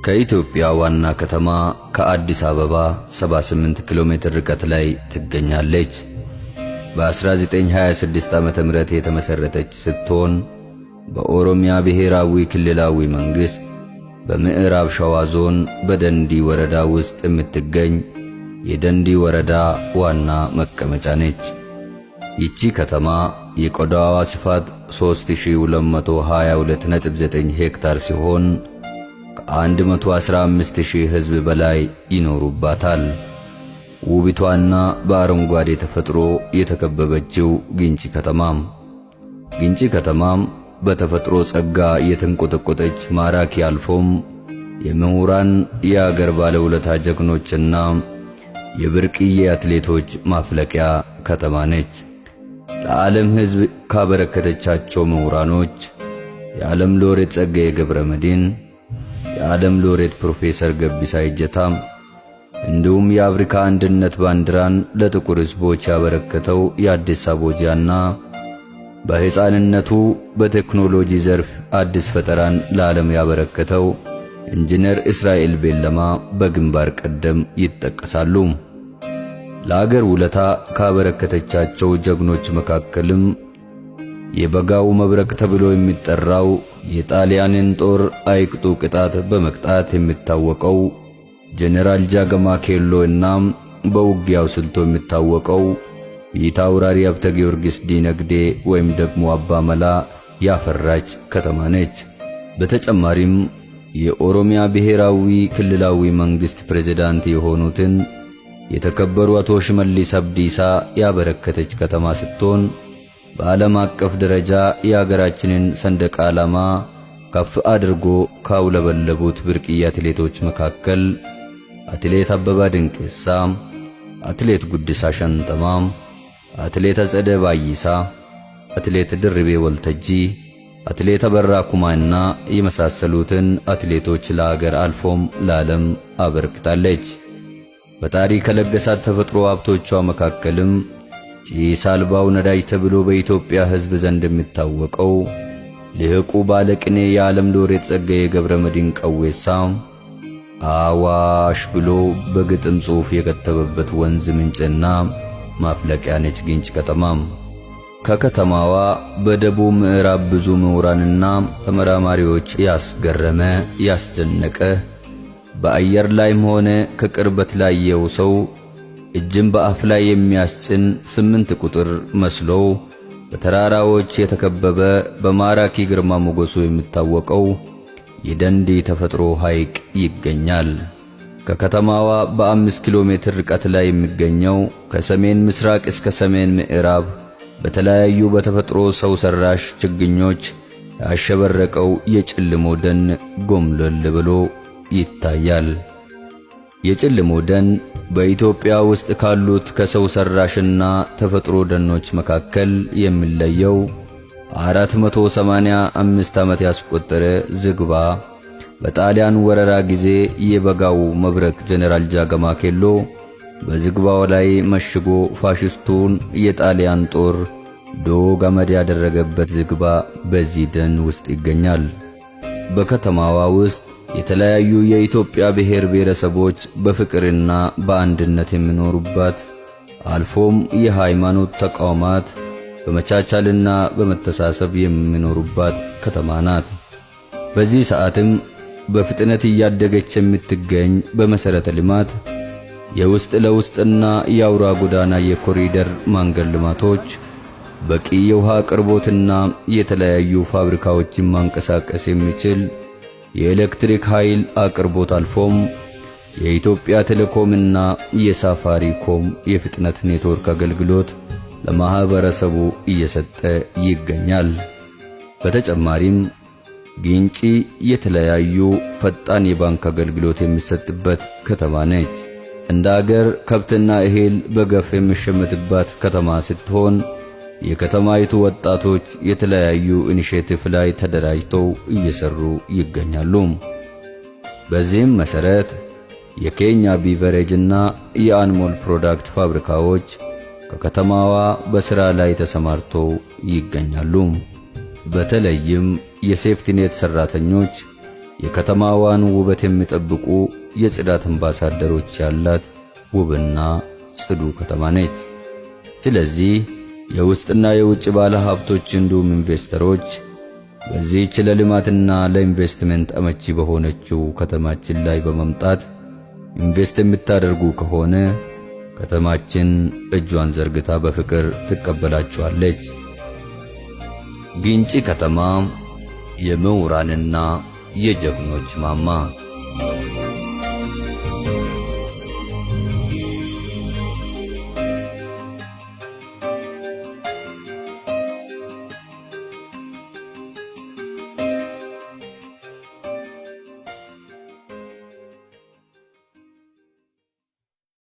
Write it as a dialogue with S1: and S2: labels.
S1: ከኢትዮጵያ ዋና ከተማ ከአዲስ አበባ 78 ኪሎ ሜትር ርቀት ላይ ትገኛለች። በ1926 ዓመተ ምህረት የተመሰረተች ስትሆን በኦሮሚያ ብሔራዊ ክልላዊ መንግስት በምዕራብ ሸዋ ዞን በደንዲ ወረዳ ውስጥ የምትገኝ የደንዲ ወረዳ ዋና መቀመጫ ነች። ይቺ ከተማ የቆዳዋ ስፋት 3222.9 ሄክታር ሲሆን ከ115,000 ሕዝብ በላይ ይኖሩባታል። ውቢቷና በአረንጓዴ ተፈጥሮ የተከበበችው ግንጪ ከተማም በተፈጥሮ ጸጋ የተንቆጠቆጠች ማራኪ አልፎም የምሁራን የአገር ባለውለታ ጀግኖችና የብርቅዬ አትሌቶች ማፍለቂያ ከተማ ነች። ለዓለም ሕዝብ ካበረከተቻቸው ምሁራኖች የዓለም ሎሬት ጸጋዬ ገብረመድኅን፣ የዓለም ሎሬት ፕሮፌሰር ገቢሳ እጀታ እንዲሁም የአፍሪካ አንድነት ባንዲራን ለጥቁር ሕዝቦች ያበረከተው የአዲስ አቦጂያና በሕፃንነቱ በቴክኖሎጂ ዘርፍ አዲስ ፈጠራን ለዓለም ያበረከተው ኢንጂነር እስራኤል ቤለማ በግንባር ቀደም ይጠቀሳሉ። ለአገር ውለታ ካበረከተቻቸው ጀግኖች መካከልም የበጋው መብረቅ ተብሎ የሚጠራው የጣሊያንን ጦር አይቅጡ ቅጣት በመቅጣት የሚታወቀው ጄኔራል ጃገማ ኬሎ እና በውጊያው ስልቶ የሚታወቀው የታውራሪ ሀብተ ጊዮርጊስ ዲነግዴ ወይም ደግሞ አባ መላ ያፈራች ከተማ ነች። በተጨማሪም የኦሮሚያ ብሔራዊ ክልላዊ መንግስት ፕሬዝዳንት የሆኑትን የተከበሩ አቶ ሽመልስ አብዲሳ ያበረከተች ከተማ ስትሆን በዓለም አቀፍ ደረጃ የሀገራችንን ሰንደቅ ዓላማ ከፍ አድርጎ ካውለበለቡት ብርቅዬ አትሌቶች መካከል አትሌት አበባ ድንቅሳ፣ አትሌት ጉዲሳ ሸንተማ፣ አትሌት አጸደ ባይሳ፣ አትሌት ድርቤ ወልተጂ፣ አትሌት አበራ ኩማና የመሳሰሉትን አትሌቶች ለአገር አልፎም ለዓለም አበርክታለች። በታሪክ ከለገሳት ተፈጥሮ ሀብቶቿ መካከልም ጭስ አልባው ነዳጅ ተብሎ በኢትዮጵያ ሕዝብ ዘንድ የሚታወቀው ልህቁ ባለቅኔ የዓለም ሎሬት ጸጋዬ ገብረመድኅን ቀዌሳ አዋሽ ብሎ በግጥም ጽሑፍ የከተበበት ወንዝ ምንጭና ማፍለቂያ ነች ግንጭ ከተማም። ከከተማዋ በደቡብ ምዕራብ ብዙ ምሁራንና ተመራማሪዎች ያስገረመ ያስደነቀ በአየር ላይም ሆነ ከቅርበት ላየው ሰው እጅን በአፍ ላይ የሚያስጭን 8 ቁጥር መስሎ በተራራዎች የተከበበ በማራኪ ግርማ ሞገሱ የሚታወቀው የደንዲ ተፈጥሮ ሐይቅ ይገኛል። ከከተማዋ በ5 ኪሎ ሜትር ርቀት ላይ የሚገኘው ከሰሜን ምስራቅ እስከ ሰሜን ምዕራብ በተለያዩ በተፈጥሮ ሰው ሰራሽ ችግኞች ያሸበረቀው የጭልሞ ደን ጎምለል ብሎ ይታያል። የጭልሞ ደን በኢትዮጵያ ውስጥ ካሉት ከሰው ሰራሽና ተፈጥሮ ደኖች መካከል የሚለየው 485 ዓመት ያስቆጠረ ዝግባ በጣሊያን ወረራ ጊዜ የበጋው መብረቅ ጄኔራል ጃገማ ኬሎ በዝግባው ላይ መሽጎ ፋሽስቱን የጣሊያን ጦር ዶግ አመድ ያደረገበት ዝግባ በዚህ ደን ውስጥ ይገኛል። በከተማዋ ውስጥ የተለያዩ የኢትዮጵያ ብሔር ብሔረሰቦች በፍቅርና በአንድነት የሚኖሩባት አልፎም የሃይማኖት ተቋማት በመቻቻልና በመተሳሰብ የሚኖሩባት ከተማ ናት። በዚህ ሰዓትም በፍጥነት እያደገች የምትገኝ በመሰረተ ልማት የውስጥ ለውስጥና የአውራ ጎዳና የኮሪደር መንገድ ልማቶች፣ በቂ የውሃ አቅርቦትና የተለያዩ ፋብሪካዎችን ማንቀሳቀስ የሚችል የኤሌክትሪክ ኃይል አቅርቦት አልፎም የኢትዮጵያ ቴሌኮምና የሳፋሪኮም የፍጥነት ኔትወርክ አገልግሎት ለማህበረሰቡ እየሰጠ ይገኛል። በተጨማሪም ግንጪ የተለያዩ ፈጣን የባንክ አገልግሎት የሚሰጥበት ከተማ ነች። እንደ አገር ከብትና እህል በገፍ የሚሸመትባት ከተማ ስትሆን የከተማይቱ ወጣቶች የተለያዩ ኢኒሼቲቭ ላይ ተደራጅተው እየሰሩ ይገኛሉ። በዚህም መሰረት የኬኛ ቢቨሬጅና የአንሞል ፕሮዳክት ፋብሪካዎች ከከተማዋ በሥራ ላይ ተሰማርተው ይገኛሉ። በተለይም የሴፍቲኔት ሰራተኞች የከተማዋን ውበት የሚጠብቁ የጽዳት አምባሳደሮች ያላት ውብና ጽዱ ከተማ ነች። ስለዚህ የውስጥና የውጭ ባለ ሀብቶች እንዲሁም ኢንቨስተሮች በዚህች ለልማትና ለኢንቨስትመንት አመቺ በሆነችው ከተማችን ላይ በመምጣት ኢንቨስት የምታደርጉ ከሆነ ከተማችን እጇን ዘርግታ በፍቅር ትቀበላችኋለች። ግንጪ ከተማ የምሁራንና የጀግኖች ማማ